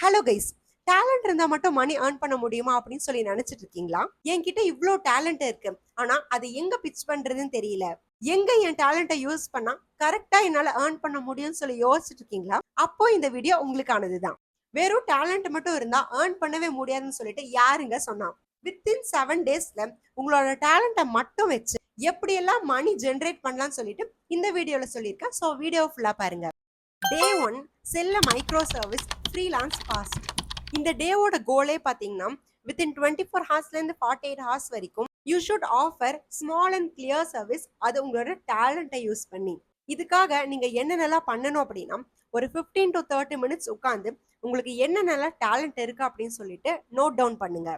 Hello guys, talent இருந்தா மட்டும் money earn பண்ண முடியுமா அப்படின்னு சொல்லி நினைச்சிட்டு இருக்கீங்களா? என்கிட்ட இவ்ளோ டேலண்ட் இருக்கு, ஆனா அது எங்க பிச் பண்றதுன்னு தெரியல, எங்க என் டேலண்ட்டை யூஸ் பண்ணா கரெக்டா என்னால ஏர்ன் பண்ண முடியும்னு சொல்லி யோசிச்சுட்டு இருக்கீங்களா? அப்போ இந்த வீடியோ உங்களுக்கானதுதான். வெறும் டேலண்ட் மட்டும் இருந்தா ஏர்ன் பண்ணவே முடியாதுன்னு சொல்லிட்டு யாருங்க சொன்னா? வித்தின் 7 டேஸ்ல உங்களோட டேலண்ட்டை மட்டும் வச்சு எப்படியெல்லாம் மணி ஜென்ரேட் பண்ணலாம்னு சொல்லிட்டு இந்த வீடியோல சொல்லியிருக்கேன். ஸோ வீடியோ ஃபுல்லா பாருங்க. டே 1, செல்ல மைக்ரோ சர்வீஸ் ஃப்ரீலான்ஸ் ஃபாஸ்ட். இந்த டேவோட கோலே பார்த்தீங்கன்னா வித்தின் 24 ஹார்ஸ்லேருந்து 48 ஹார்ஸ் வரைக்கும் you should offer small and clear service. அது உங்களோட டேலண்ட்டை யூஸ் பண்ணி. இதுக்காக நீங்க என்னென்னலாம் பண்ணணும் அப்படின்னா, ஒரு 15 to 30 மினிட்ஸ் உட்காந்து உங்களுக்கு என்னென்னலாம் டேலண்ட் இருக்கு அப்படின்னு சொல்லிட்டு நோட் டவுன் பண்ணுங்க.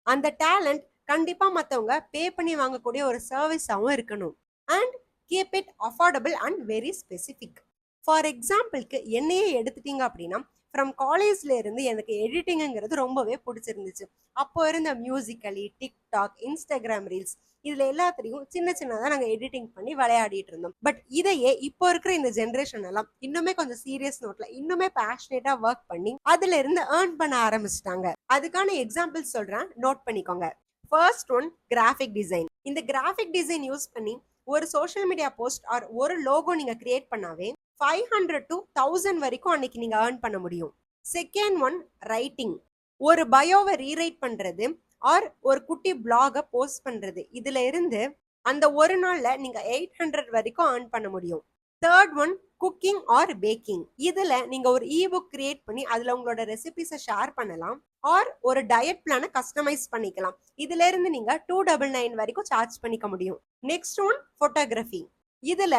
அந்த டேலண்ட் கண்டிப்பா மற்றவங்க பே பண்ணி வாங்கக்கூடிய ஒரு சர்வீஸாகவும் இருக்கணும். And keep it affordable and very specific. For எக்ஸாம்பிளுக்கு என்னையே எடுத்துட்டீங்க அப்படின்னா, ஃப்ரம் காலேஜ்ல இருந்து எனக்கு எடிட்டிங்கிறது ரொம்பவே பிடிச்சிருந்துச்சு. அப்போ இருந்த மியூசிக்கலி, டிக்டாக், இன்ஸ்டாகிராம் ரீல்ஸ், இதுல எல்லாத்துலயும் சின்ன சின்னதா நாங்க எடிட்டிங் பண்ணி விளையாடிட்டு இருந்தோம். பட் இதையே இப்போ இருக்கிற இந்த ஜென்ரேஷன் எல்லாம் இன்னுமே கொஞ்சம் சீரியஸ் நோட்ல இன்னுமே பேஷனேட்டா ஒர்க் பண்ணி அதுல இருந்து ஏர்ன் பண்ண ஆரம்பிச்சிட்டாங்க. அதுக்கான எக்ஸாம்பிள் சொல்றேன், நோட் பண்ணிக்கோங்க. First one, graphic design. இந்த கிராஃபிக் டிசைன் யூஸ் பண்ணி ஒரு சோஷியல் மீடியா போஸ்ட் ஆர் ஒரு லோகோ நீங்க கிரியேட் பண்ணாவே 500 to 1000 வரைக்கும் அன்னைக்கு நீங்க ஏர்ன் பண்ண முடியும். Second one, writing. ஒரு பயோவை ரீரைட் பண்றது ஆர் ஒரு குட்டி பிளாக போஸ்ட் பண்றது, இதுல இருந்து அந்த ஒரு நாள்ல நீங்க 800 வரைக்கும் ஏர்ன் பண்ண முடியும். Third one, cooking or baking. இதுல நீங்க ஒரு இ-புக் கிரியேட் பண்ணி அதுல உங்களோட ரெசிபிஸை ஷேர் பண்ணலாம் ஆர் ஒரு டயட் பிளான கஸ்டமைஸ் பண்ணிக்கலாம். இதுல இருந்து நீங்க 299 வரைக்கும் சார்ஜ் பண்ணிக்க முடியும். Next one, photography. இதுல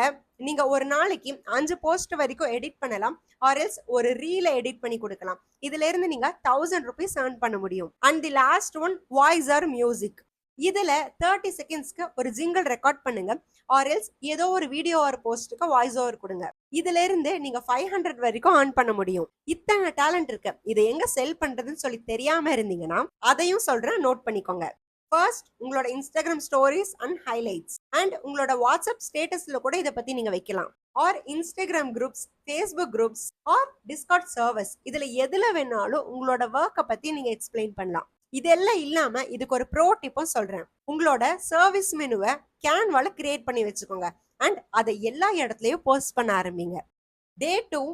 நீங்க ஒரு நாளைக்கு 5 போஸ்ட் வரைக்கும் எடிட் பண்ணலாம் ஆர்எல்ஸ் ஒரு ரீல எடிட் பண்ணி கொடுக்கலாம். இதுல இருந்து நீங்க 1000 rupees earn பண்ண முடியும். And the last one, voice or music. இதுல 30 செகண்ட்ஸ்க்கு ஒரு ஜிங்கிள் ரெக்கார்ட் பண்ணுங்க ஆர்எல்ஸ் ஏதோ ஒரு வீடியோ ஆர் போஸ்ட்டுக்கு வாய்ஸ் ஓவர் கொடுங்க. இதுல இருந்து நீங்க 500 வரைக்கும் earn பண்ண முடியும். இத்தனை டேலண்ட் இருக்கு, இதை எங்க செல் பண்றதுன்னு சொல்லி தெரியாம இருந்தீங்கன்னா அதையும் சொல்றேன், நோட் பண்ணிக்கோங்க. ஃபர்ஸ்ட், உங்களோட Instagram stories and highlights and உங்களோட வாட்ஸ்அப் ஸ்டேட்டஸ்ல கூட இதை பத்தி நீங்க வைக்கலாம். Or Instagram groups, Facebook groups or Discord servers, இதுல எதுல வேணாலும் உங்களோட ஒர்க்கை பத்தி நீங்க எக்ஸ்பிளைன் பண்ணலாம். இதெல்லாம் இல்லாம இதுக்கு ஒரு ப்ரோ டிப்பும் சொல்றேன். உங்களோட சர்வீஸ் மெனுவை கேன்வால கிரியேட் பண்ணி வச்சுக்கோங்க அண்ட் அதை எல்லா இடத்துலயும் போஸ்ட் பண்ண ஆரம்பிங்க. டே 2,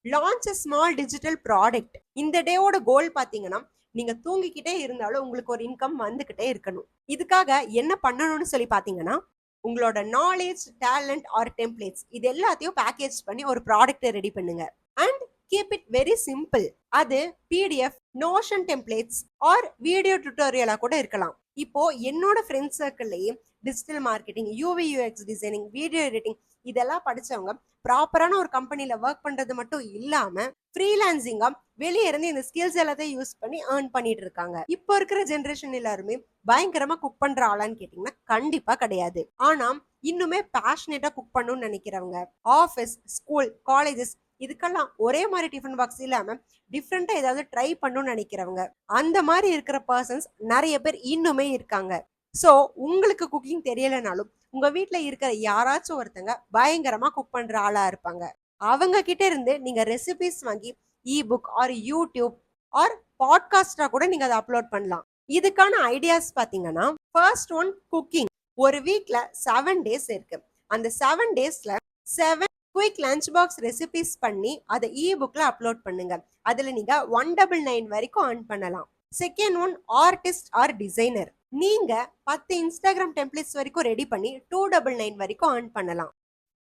launch a small digital product. இந்த டேவோட கோல் பாத்தீங்கன்னா, நீங்க தூங்கிக்கிட்டே இருந்தாலும் உங்களுக்கு ஒரு இன்கம் வந்துகிட்டே இருக்கணும். இதுக்காக என்ன பண்ணணும்னு சொல்லி பாத்தீங்கன்னா, உங்களோட நாலேஜ், டேலண்ட் ஆர் டெம்ப்ளேட்ஸ் இது எல்லாத்தையும் பேக்கேஜ் பண்ணி ஒரு ப்ராடக்ட் ரெடி பண்ணுங்க. And keep it very simple. அது PDF, Notion templates or video டியூட்டோரியலா கூட இருக்கலாம். இப்போ என்னோட ஃப்ரெண்ட்ஸ் சர்க்கிள்லயே digital marketing, UI UX designing, video editing இதெல்லாம் படிச்சவங்க ப்ராப்பரான ஒரு கம்பெனில ஒர்க் பண்றது மட்டும் இல்லாம ஃப்ரீலான்சிங்கா வெளியே இருந்து இந்த ஸ்கில்ஸ் எல்லாத்தையும் யூஸ் பண்ணி ஏர்ன் பண்ணிட்டு இருக்காங்க. இப்போ இருக்கிற ஜென்ரேஷன் எல்லாருமே பயங்கரமா குக் பண்ற ஆளான்னு கேட்டீங்கன்னா கண்டிப்பா கிடையாது. ஆனா இன்னுமே பேஷனேட்டா குக் பண்ணணும்னு நினைக்கிறவங்க, ஆஃபீஸ், ஸ்கூல், காலேஜஸ் இதுக்கெல்லாம் ஒரே மாதிரி டிஃபன் பாக்ஸ் இல்லாம டிஃப்ரெண்டா ஏதாவது ட்ரை பண்ணணும்னு நினைக்கிறவங்க, அந்த மாதிரி இருக்கிற பர்சன்ஸ் நிறைய பேர் இன்னுமே இருக்காங்க. ஸோ உங்களுக்கு குக்கிங் தெரியலனாலும் உங்க வீட்ல இருக்கிற யாராச்சும் ஒருத்தங்க பயங்கரமா குக் பண்ற ஆளா இருப்பாங்க. அவங்க கிட்ட இருந்து நீங்க ரெசிபிஸ் வாங்கி இ-புக் ஆர் யூடியூப் ஆர் பாட்காஸ்டா கூட நீங்க அதை அப்லோட் பண்ணலாம். இதுக்கான ஐடியாஸ் பாத்தீங்கன்னா, ஃபர்ஸ்ட் ஒன், குக்கிங். ஒரு வீக்ல 7 டேஸ் இருக்கு. அந்த 7 டேஸ்ல 7 குயிக் லஞ்ச் பாக்ஸ் ரெசிபிஸ் பண்ணி அதை இ-புக்ல அப்லோட் பண்ணுங்க. அதுல நீங்க 199 வரைக்கும் earn பண்ணலாம். Second one, artist or designer. நீங்க 10 இன்ஸ்டாகிராம் டெம்ப்ளேட்ஸ் வரைக்கும் ரெடி பண்ணி 299 வரைக்கும் earn பண்ணலாம்.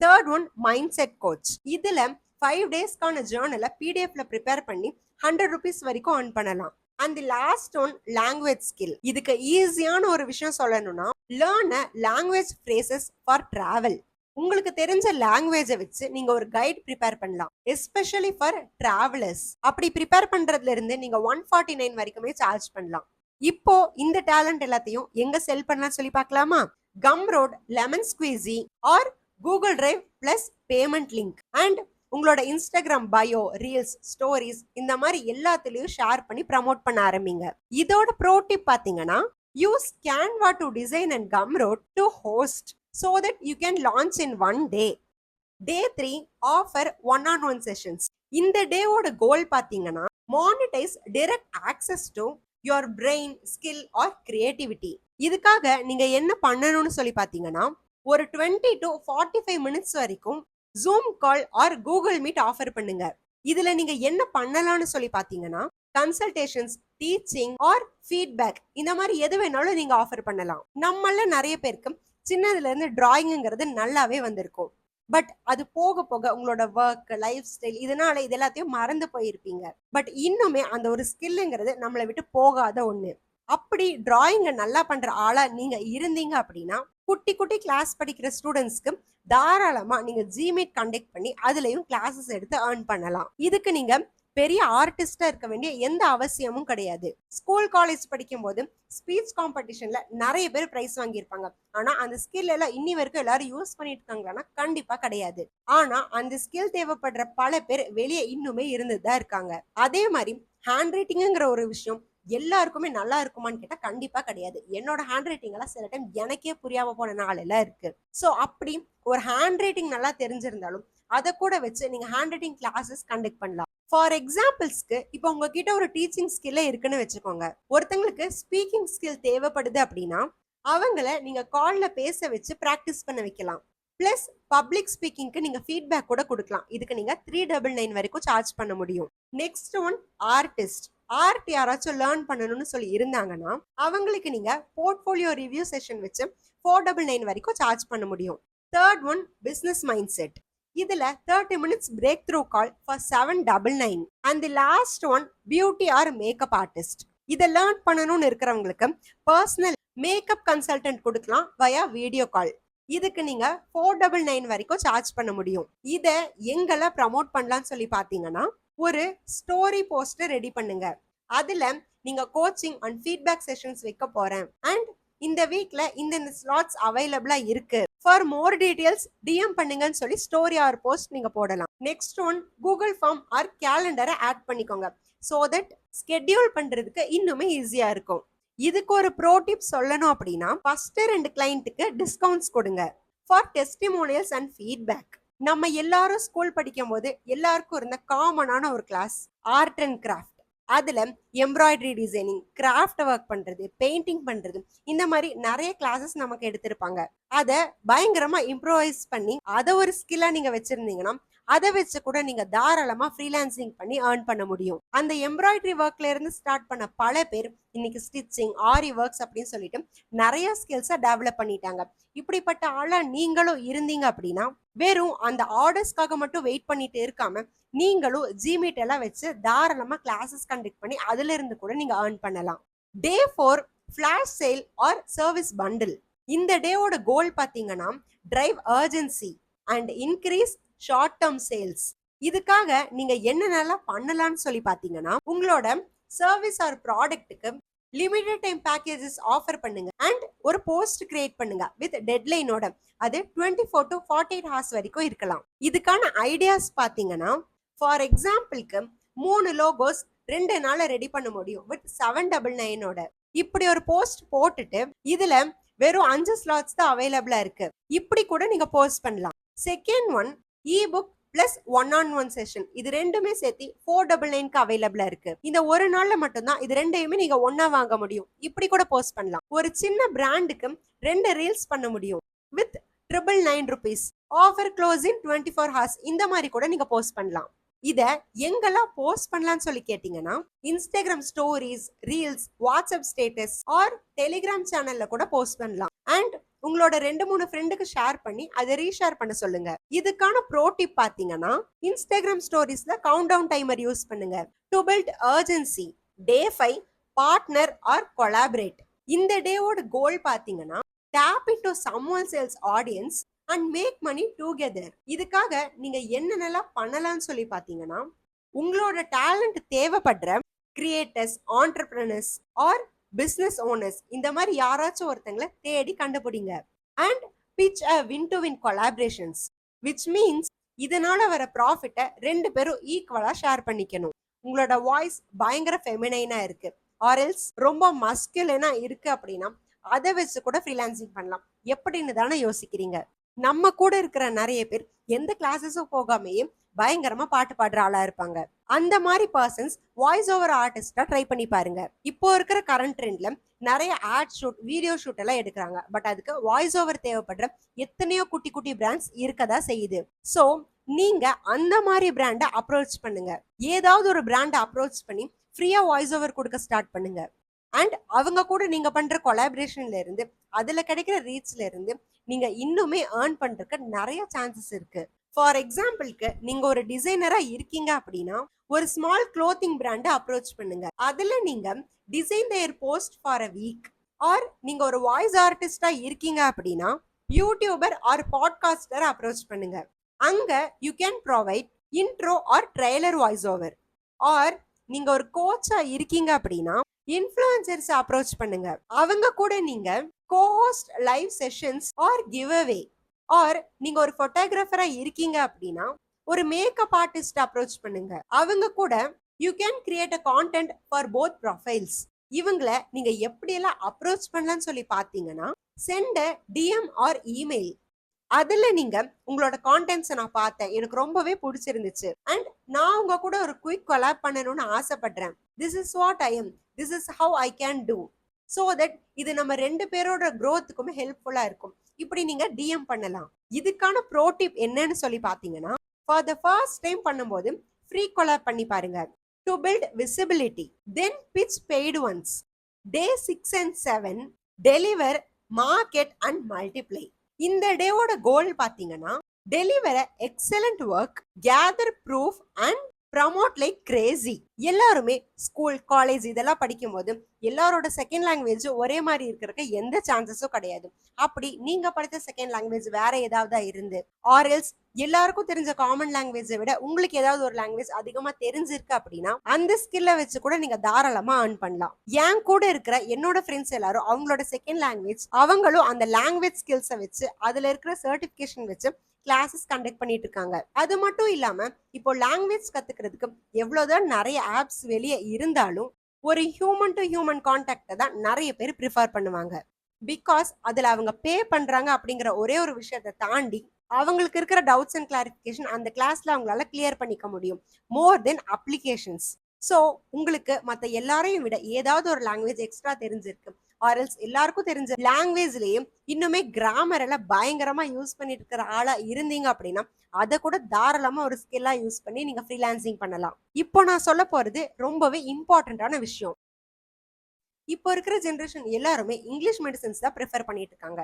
Third one, mind set coach. இதுல 5 டேஸ்க்கான ஜேர்னலை பிடிஎஃப்ல ப்ரிப்பேர் பண்ணி 100 rupees வரைக்கும் earn பண்ணலாம். And the last one, language skill. இதுக்கு ஈஸியான ஒரு விஷயம் சொல்லணும்னா, learn a language phrases for travel. உங்களுக்கு தெரிஞ்ச லாங்குவேஜை வச்சு நீங்க ஒரு கைட் ப்ரிப்பேர் பண்ணலாம், எஸ்பெஷலி ஃபார் டிராவலர்ஸ். அப்படி ப்ரிப்பேர் பண்றதுல இருந்து நீங்க 149 வரைக்குமே சார்ஜ் பண்ணலாம். இப்போ இந்த டேலண்ட் எல்லாத்தையும் எங்க செல் பண்ணலாம் சொல்லி பார்க்கலாமா? Gumroad, lemon squeezy or Google Drive plus payment link and உங்களோட இன்ஸ்டாகிராம் பயோ, ரீல்ஸ், ஸ்டோரிஸ் இந்த மாதிரி எல்லாத்துலயும் ஷேர் பண்ணி ப்ரமோட் பண்ண ஆரம்பிங்க. இதோட ப்ரோ டிப் பாத்தீங்கன்னா, use Canva to design and Gumroad to host so that you can launch in one day. Day 3, offer one-on-one sessions. இந்த டேவோட கோல் பாத்தீங்கன்னா, monetise direct access to your brain skill R creativity. இதுக்காக நீங்க என்ன பண்ணணும்னு சொல்லி பாத்தீங்கன்னா, ஒரு 20 to 45 மினிட்ஸ் வரைக்கும் zoom call or Google meet offer பண்ணுங்க. இதுல நீங்க என்ன பண்ணலாம்னு சொல்லி பாத்தீங்கன்னா, கன்சல்டேஷன்ஸ், டீச்சிங் ஆர் ஃபீட்பேக் இந்த மாதிரி எது வேணாலும் நீங்க ஆஃபர் பண்ணலாம். நம்மள நிறைய பேருக்கு சின்னதுல இருந்து டிராயிங்ங்கிறது நல்லாவே வந்திருக்கும். பட் அது போக போக உங்களோட ஒர்க், லைஃப் ஸ்டைல் இதனால இது எல்லாத்தையும் மறந்து போயிருப்பீங்க. பட் இன்னுமே அந்த ஒரு ஸ்கில்லுங்கிறது நம்மளை விட்டு போகாத ஒண்ணு. அப்படி டிராயிங்க நல்லா பண்ற ஆளா நீங்க இருந்தீங்க அப்படின்னா, குட்டி குட்டி கிளாஸ் படிக்கிற ஸ்டூடெண்ட்ஸ்க்கு தாராளமா நீங்க ஜிமீட் கண்டக்ட் பண்ணி அதுலயும் கிளாஸஸ் எடுத்து ஏர்ன் பண்ணலாம். இதுக்கு நீங்க பெரிய ஆர்டிஸ்டா இருக்க வேண்டிய எந்த அவசியமும் கிடையாது. ஸ்கூல், காலேஜ் படிக்கும் போது ஸ்பீச் காம்படிஷன்ல நிறைய பேர் பிரைஸ் வாங்கியிருப்பாங்க. ஆனா அந்த ஸ்கில் எல்லாம் இன்னி வரைக்கும் எல்லாரும் யூஸ் பண்ணிட்டு இருக்காங்களான்னா கண்டிப்பா கிடையாது. ஆனா அந்த ஸ்கில் தேவைப்படுற பல பேர் வெளியே இன்னுமே இருந்துதான் இருக்காங்க. அதே மாதிரி ஹேண்ட் ரைட்டிங்ங்கிற ஒரு விஷயம் எல்லாருக்குமே நல்லா இருக்குமான்னு கேட்டா கண்டிப்பா கிடையாது. என்னோட ஹேண்ட் ரைட்டிங் எல்லாம் சில டைம் எனக்கே புரியாம போன நாள் எல்லாம் இருக்கு. சோ அப்படி ஒரு ஹேண்ட் ரைட்டிங் நல்லா தெரிஞ்சிருந்தாலும் அதை கூட வச்சு நீங்க ஹேண்ட் ரைட்டிங் கிளாஸஸ் கண்டக்ட் பண்ணலாம். ஃபார் எக்ஸாம்பிள்ஸ்க்கு இப்போ உங்ககிட்ட ஒரு டீச்சிங் ஸ்கில்ல இருக்குன்னு வச்சுக்கோங்க. ஒருத்தங்களுக்கு ஸ்பீக்கிங் ஸ்கில் தேவைப்படுது அப்படின்னா அவங்கள நீங்க கால்ல பேச வச்சு பிராக்டிஸ் பண்ண வைக்கலாம். பிளஸ் பப்ளிக் ஸ்பீக்கிங்க்கு நீங்க ஃபீட்பேக் கூட கொடுக்கலாம். இதுக்கு நீங்க 399 வரைக்கும் சார்ஜ் பண்ண முடியும். Next one artist. ஆர்ட் யாராச்சும் லேர்ன் பண்ணணும்னு சொல்லி இருந்தாங்கன்னா அவங்களுக்கு நீங்க போர்ட்ஃபோலியோ ரிவ்யூ செஷன் வச்சு 499 வரைக்கும் சார்ஜ் பண்ண முடியும். Third one business mindset. இதுல 30 minutes breakthrough call for 799. And the last one beauty or makeup artist. இதை லேர்ன் பண்ணணும்னு இருக்கிறவங்களுக்கு பர்சனல் மேக்கப் கன்சல்டன்ட் கொடுக்கலாம் வயா வீடியோ கால். இதுக்கு நீங்க 499 வரைக்கும் சார்ஜ் பண்ண முடியும். இத எங்கெல்லாம் ப்ரமோட் பண்ணலாம்னு சொல்லி பாத்தீங்கன்னா, ஒரு ஸ்டோரி போஸ்டர் ரெடி பண்ணுங்க. அதுல நீங்க கோச்சிங் அண்ட் ஃபீட்பேக் செஷன்ஸ் வைக்க போறேன் அண்ட் இந்த வீக்ல இந்த ஸ்லாட்ஸ் அவைலபிளா இருக்கு, ஃபார் மோர் டீடைல்ஸ் டிஎம் பண்ணுங்கன்னு சொல்லி ஸ்டோரி ஆர் போஸ்ட் நீங்க போடலாம். Next one Google form or கேலண்டரை ஆட் பண்ணிக்கோங்க. சோ தட் ஸ்கெட்யூல் பண்றதுக்கு இன்னுமே ஈஸியா இருக்கும். இதுக்கு ஒரு ப்ரோ டிப் சொல்லணும் அப்படின்னா, ஃபர்ஸ்ட் 2 கிளைண்ட்டுக்கு டிஸ்கவுண்ட்ஸ் கொடுங்க ஃபார் டெஸ்டிமோனியல்ஸ் அண்ட் ஃபீட்பேக். நம்ம எல்லாரும் ஸ்கூல் படிக்கும் போது எல்லாருக்கும் இருந்த காமனான ஒரு கிளாஸ் ஆர்ட் அண்ட் கிராஃப்ட். அதுல எம்ப்ராய்டரி டிசைனிங், கிராஃப்ட் ஒர்க் பண்றது, பெயிண்டிங் பண்றது இந்த மாதிரி நிறைய கிளாஸஸ் நமக்கு எடுத்திருப்பாங்க. அதை பயங்கரமா இம்ப்ரோவைஸ் பண்ணி அதை ஒரு ஸ்கில்லா நீங்க வச்சிருந்தீங்கன்னா அதை வச்சு கூட நீங்க தாராளமா ஃப்ரீலான்சிங் பண்ணி ஏர்ன் பண்ண முடியும். அந்த எம்ப்ராய்டரி ஒர்க்ல இருந்து ஸ்டார்ட் பண்ண பல பேர் இன்னைக்கு ஸ்டிச்சிங், ஆரி ஒர்க்ஸ் அப்படின்னு சொல்லிட்டு நிறைய ஸ்கில்ஸை டெவலப் பண்ணிட்டாங்க. இப்படிப்பட்ட ஆளா நீங்களும் இருந்தீங்க அப்படின்னா வெறும் அந்த ஆர்டர்ஸ்க்காக மட்டும் வெயிட் பண்ணிட்டு இருக்காம நீங்களும் ஜிமீட் எல்லாம் வச்சு தாராளமா கிளாஸஸ் கண்டக்ட் பண்ணி அதுல இருந்து கூட நீங்க ஏர்ன் பண்ணலாம். Day 4 flash sale or service bundle. இந்த டேவோட கோல் பாத்தீங்கன்னா drive urgency and increase short term sales. இதுக்காக நீங்க என்னென்னலாம் பண்ணலாம்னு சொல்லி பாத்தீங்கன்னா, உங்களோட சர்வீஸ் ஆர் ப்ராடக்ட்டுக்கு லிமிடெட் டைம் பேக்கேஜஸ் ஆஃபர் பண்ணுங்க அண்ட் ஒரு போஸ்ட் கிரியேட் பண்ணுங்க வித் டெட்லைனோட. அது 24 to 48 ஹவர்ஸ் வரைக்கும் இருக்கலாம். இதுக்கான ஐடியாஸ் பாத்தீங்கன்னா, ஃபார் எக்ஸாம்பிளுக்கு 3 லோகோஸ் 2 நாள்ல ரெடி பண்ண முடியும் வித் 799ஓட. இப்படி ஒரு போஸ்ட் போட்டுட்டு இதுல வெறும் 5 ஸ்லாட்ஸ் தான் அவைலபிளா இருக்கு. இப்படி கூட நீங்க போஸ்ட் பண்ணலாம். Second one ebook plus 1-on-1 session. இது ரெண்டுமே சேர்த்து 499க்கு அவைலபிளா இருக்கு. இந்த ஒரு நாள்ல மட்டும்தான் இது ரெண்டையுமே நீங்க ஒன்னா வாங்க முடியும். இப்படி கூட போஸ்ட் பண்ணலாம். ஒரு சின்ன பிராண்டுக்கு 2 ரீல்ஸ் பண்ண முடியும் with 999 rupees. Offer close in 24 hours. இந்த மாதிரி கூட நீங்க போஸ்ட் பண்ணலாம். இத எங்கெல்லாம் போஸ்ட் பண்ணலாம்னு சொல்லி கேட்டீங்கன்னா, Instagram stories, reels, WhatsApp status R Telegram சேனல்ல கூட போஸ்ட் பண்ணலாம். அண்ட் உங்களோட 2-3 ஃப்ரெண்டுக்கு ஷேர் பண்ணி அதை ரீஷேர் பண்ண சொல்லுங்க. இதுக்கான ப்ரோ டிப் பாத்தீங்கன்னா, இன்ஸ்டாகிராம் ஸ்டோரிஸ்ல கவுண்ட் டவுன் டைமர் யூஸ் பண்ணுங்க. To build urgency. Day 5 partner or collaborate. இந்த டேவோட கோல் பாத்தீங்கன்னா, tap into someone else audience and make money together. இதுக்காக நீங்க என்னென்னலாம் பண்ணலாம்னு சொல்லி பாத்தீங்கன்னா, உங்களோட டேலண்ட் தேவைப்படுற creators, entrepreneurs or business owners இந்த மாதிரி யாராச்சும் ஒருத்தங்களை தேடி கண்டுபிடிங்க. And pitch a win to win collaborations, which means இதனால வர ப்ராஃபிட்டை 2 பேரும் ஈக்குவலா ஷேர் பண்ணிக்கணும். உங்களோட வாய்ஸ் பயங்கர ஃபெமினைனா இருக்கு ஆர்எல்ஸ் ரொம்ப மஸ்குலினா இருக்கு அப்படின்னா அதை வச்சு கூட ஃப்ரீலான்சிங் பண்ணலாம். எப்படின்னு தானே யோசிக்கிறீங்க? நம்ம கூட இருக்கிற நிறைய பேர் எந்த கிளாஸஸும் போகாமயே பயங்கரமா பாட்டு பாடுற ஆளா இருப்பாங்க. அந்த மாதிரி பர்சன்ஸ் வாய்ஸ் ஓவர் ஆர்டிஸ்டா ட்ரை பண்ணி பாருங்க. இப்போ இருக்கிற கரண்ட் ட்ரெண்ட்ல நிறைய ஆட் ஷூட், வீடியோ ஷூட் எல்லாம் எடுக்கிறாங்க. பட் அதுக்கு வாய்ஸ் ஓவர் தேவைப்படுற எத்தனையோ குட்டி குட்டி பிராண்ட்ஸ் இருக்கதா செய்யுது. சோ நீங்க அந்த மாதிரி பிராண்டை அப்ரோச் பண்ணுங்க. ஏதாவது ஒரு பிராண்டை அப்ரோச் பண்ணி ஃப்ரீயா வாய்ஸ் ஓவர் கொடுக்க ஸ்டார்ட் பண்ணுங்க. அண்ட் அவங்க கூட நீங்க பண்ற கொலாபரேஷன்ல இருந்து, அதுல கிடைக்கிற ரீச்ல இருந்து நீங்க இன்னுமே ஏர்ன் பண்றதுக்கு நிறைய சான்சஸ் இருக்கு. ஃபார் எக்ஸாம்பிளுக்கு நீங்க ஒரு டிசைனரா இருக்கீங்க அப்படின்னா ஒரு ஸ்மால் க்ளோத்திங் பிராண்டை அப்ரோச் பண்ணுங்க. அதுல நீங்க design their post for a week. Or நீங்க ஒரு வாய்ஸ் ஆர்டிஸ்டா இருக்கீங்க அப்படின்னா யூடியூபர் ஆர் பாட்காஸ்டர் அப்ரோச் பண்ணுங்க. அங்க you can provide intro or trailer voice over. ஆர் நீங்க ஒரு கோச்சா இருக்கீங்க அப்படின்னா இன்ஃப்ளூயன்சர்ஸ் அப்ரோச் பண்ணுங்க. அவங்க கூட நீங்க cohost live sessions or giveaway. Or நீங்க ஒரு போட்டோகிராஃபரா இருக்கீங்க அப்படின்னா ஒரு மேக்கப் ஆர்டிஸ்ட் அப்ரோச் பண்ணுங்க. அவங்க கூட you can create a content for both profiles. இவங்களை நீங்க எப்படியெல்லாம் அப்ரோச் பண்ணலாம்னு சொல்லி பாத்தீங்கன்னா சென்ட் டிஎம் ஆர் இமெயில். அதுல நீங்க உங்களோட கான்டென்ட்ஸை நான் பார்த்தேன், எனக்கு ரொம்பவே பிடிச்சிருந்துச்சு அண்ட் நான் உங்க கூட ஒரு குயிக் கொலாப் பண்ணணும்னு ஆசைப்படுறேன். This is what I am, this is how I can do, so that இது நம்ம ரெண்டு பேரோட க்ரோத்துக்குமே ஹெல்ப்ஃபுல்லா இருக்கும். இப்படி நீங்க டிஎம் பண்ணலாம். இதுக்கான ப்ரோ டிப் என்னன்னு சொல்லி பாத்தீங்கன்னா, ஃபார் த ஃபர்ஸ்ட் டைம் பண்ணும்போது ஃப்ரீ கொலாப் பண்ணி பாருங்க. To build visibility, then pitch paid ones. Day 6 and 7 deliver, market and multiply. இந்த டேவோட கோல் பாத்தீங்கன்னா deliver excellent work, gather proof and promote like crazy. எல்லாருமே ஸ்கூல், காலேஜ் இதெல்லாம் படிக்கும் போது எல்லாரோட செகண்ட் லாங்குவேஜ் ஒரே மாதிரி இருக்கிறதுக்கு எந்த சான்சஸும் கிடையாது. அப்படி நீங்க படித்த செகண்ட் லாங்குவேஜ் வேற ஏதாவது இருந்து ஆர்எல்ஸ் எல்லாருக்கும் தெரிஞ்ச காமன் லாங்குவேஜை விட உங்களுக்கு ஏதாவது ஒரு லாங்குவேஜ் அதிகமா தெரிஞ்சிருக்கு அப்படின்னா அந்த ஸ்கில்ல வச்சு கூட நீங்க தாராளமா ஏர்ன் பண்ணலாம். என் கூட இருக்கிற என்னோட ஃப்ரெண்ட்ஸ் எல்லாரும் அவங்களோட செகண்ட் லாங்குவேஜ் அவங்களும் அந்த லாங்குவேஜ் ஸ்கில்ஸை வச்சு அதுல இருக்கிற சர்டிபிகேஷன் வச்சு கிளாஸஸ் கண்டக்ட் பண்ணிட்டு இருக்காங்க. அது மட்டும் இல்லாம இப்போ லாங்குவேஜ் கத்துக்கிறதுக்கு எவ்வளவுதான் நிறைய ஆப்ஸ் வெளியே இருந்தாலும் ஒரு ஹியூமன் டு ஹியூமன் கான்டாக்ட தான் நிறைய பேர் ப்ரிஃபர் பண்ணுவாங்க. பிகாஸ் அதுல அவங்க பே பண்றாங்க அப்படிங்கிற ஒரே ஒரு விஷயத்தை தாண்டி அவங்களுக்கு இருக்கிற டவுட்ஸ் அண்ட் கிளாரிஃபிகேஷன் அந்த கிளாஸ்ல அவங்களால கிளியர் பண்ணிக்க முடியும் மோர் தென் அப்ளிகேஷன்ஸ். ஸோ உங்களுக்கு மற்ற எல்லாரையும் விட ஏதாவது ஒரு லாங்குவேஜ் எக்ஸ்ட்ரா தெரிஞ்சிருக்கு ஆர்எல்ஸ் எல்லாருக்கும் தெரிஞ்ச லாங்குவேஜ்லயே இன்னுமே கிராமர் எல்லாம் பயங்கரமா யூஸ் பண்ணிட்டு இருக்கிற ஆளா இருந்தீங்க அப்படின்னா அதை கூட தாராளமா ஒரு ஸ்கில்லா யூஸ் பண்ணி நீங்க ஃப்ரீலான்சிங் பண்ணலாம். இப்போ நான் சொல்ல போறது ரொம்பவே இம்பார்ட்டன்டான விஷயம். இப்போ இருக்கிற ஜென்ரேஷன் எல்லாருமே இங்கிலீஷ் மெடிசன்ஸ் தான் ப்ரிஃபர் பண்ணிட்டு இருக்காங்க.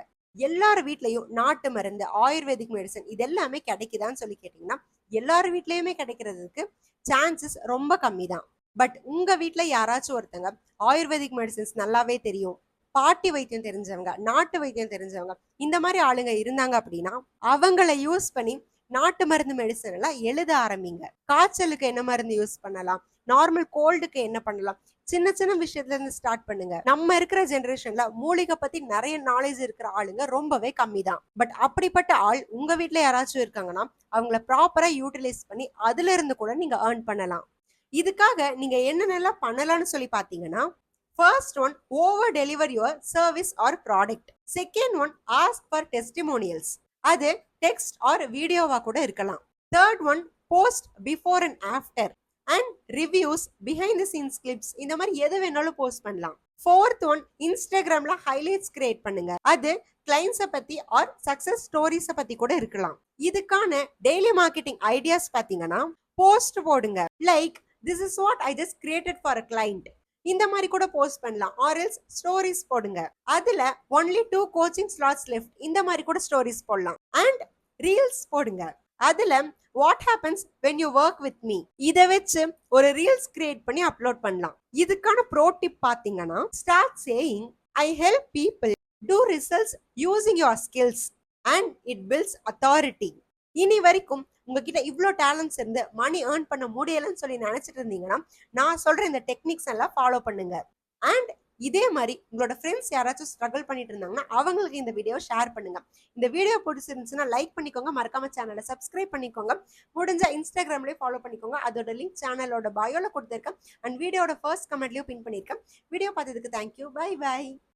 எல்லார் வீட்லயும் நாட்டு மருந்து, ஆயுர்வேதிக் மெடிசன் இது எல்லாமே கிடைக்குதான்னு சொல்லி கேட்டீங்கன்னா எல்லார் வீட்லயுமே கிடைக்கிறதுக்கு சான்சஸ் ரொம்ப கம்மி தான். பட் உங்க வீட்ல யாராச்சும் ஒருத்தங்க ஆயுர்வேதிக் மெடிசன்ஸ் நல்லாவே தெரியும், பாட்டி வைத்தியம் தெரிஞ்சவங்க, நாட்டு வைத்தியம் தெரிஞ்சவங்க, இந்த மாதிரி ஆளுங்க இருந்தாங்க அப்படின்னா அவங்கள யூஸ் பண்ணி நாட்டு மருந்து மெடிசன் எல்லாம் எழுத ஆரம்பிங்க. காய்ச்சலுக்கு என்ன மருந்து யூஸ் பண்ணலாம், நார்மல் கோல்டுக்கு என்ன பண்ணலாம், சின்ன சின்ன விஷயத்துல இருந்து ஸ்டார்ட் பண்ணுங்க. நம்ம இருக்கிற ஜெனரேஷன்ல மூலிகை பத்தி நிறைய நாலேஜ் இருக்கிற ஆளுங்க ரொம்பவே கம்மி தான். பட் அப்படிப்பட்ட ஆள் உங்க வீட்ல யாராச்சும் இருக்காங்கன்னா அவங்கள ப்ராப்பரா யூட்டிலைஸ் பண்ணி அதுல இருந்து கூட நீங்க ஏர்ன் பண்ணலாம். இதுக்காக நீங்க என்னென்னலாம் பண்ணலாம்னு சொல்லி பாத்தீங்கன்னா, first one, over deliver your service or product. Second one, ask for testimonials. அது டெக்ஸ்ட் ஆர் வீடியோவா கூட இருக்கலாம். Third one, post before and after and reviews, behind the scenes clips, இந்த மாதிரி எது வேணாலும் போஸ்ட் பண்ணலாம். ஃபோர்த் ஒன், இன்ஸ்டாகிராம்ல ஹைலைட்ஸ் கிரியேட் பண்ணுங்க. அது கிளைண்ட்ஸை பத்தி ஆர் சக்சஸ் ஸ்டோரிஸை பத்தி கூட இருக்கலாம். இதுக்கான டெய்லி மார்க்கெட்டிங் ஐடியாஸ் பாத்தீங்கன்னா போஸ்ட் போடுங்க. Like, this is what I just created for a client, இந்த மாதிரி கூட போஸ்ட் பண்ணலாம். ஆர்எல்ஸ் ஸ்டோரிஸ் போடுங்க. அதுல ஒன்லி 2 கோச்சிங் ஸ்லாட்ஸ் லெஃப்ட், இந்த மாதிரி கூட ஸ்டோரிஸ் போடலாம். அண்ட் ரீல்ஸ் போடுங்க. அதுல what happens when you work with me இதை வச்சு ஒரு ரீல்ஸ் கிரியேட் பண்ணி அப்லோட் பண்ணலாம். இதுக்கான ப்ரோ டிப் பாத்தீங்கன்னா, start saying I help people do results using your skills and it builds authority. இனி வரைக்கும் உங்ககிட்ட இவ்வளோ டேலண்ட்ஸ் இருந்து மணி ஏர்ன் பண்ண முடியலன்னு சொல்லி நினைச்சிட்டு இருந்தீங்கன்னா நான் சொல்ற இந்த டெக்னிக்ஸ் எல்லாம் ஃபாலோ பண்ணுங்க. அண்ட் இதே மாதிரி உங்களோட ஃப்ரெண்ட்ஸ் யாராச்சும் ஸ்ட்ரகிள் பண்ணிட்டு இருந்தாங்கன்னா அவங்களுக்கு இந்த வீடியோ ஷேர் பண்ணுங்க. இந்த வீடியோ பிடிச்சிருந்துச்சுன்னா லைக் பண்ணிக்கோங்க, மறக்காம சேனலை சப்ஸ்கிரைப் பண்ணிக்கோங்க, முடிஞ்சா இன்ஸ்டாகிராம்லேயே ஃபாலோ பண்ணிக்கோங்க. அதோட லிங்க் சேனலோட பயோல கொடுத்துருக்கேன் அண்ட் வீடியோட ஃபர்ஸ்ட் கமெண்ட்லயும் பின் பண்ணியிருக்கேன். வீடியோ பார்த்ததுக்கு தேங்க்யூ, பை பை.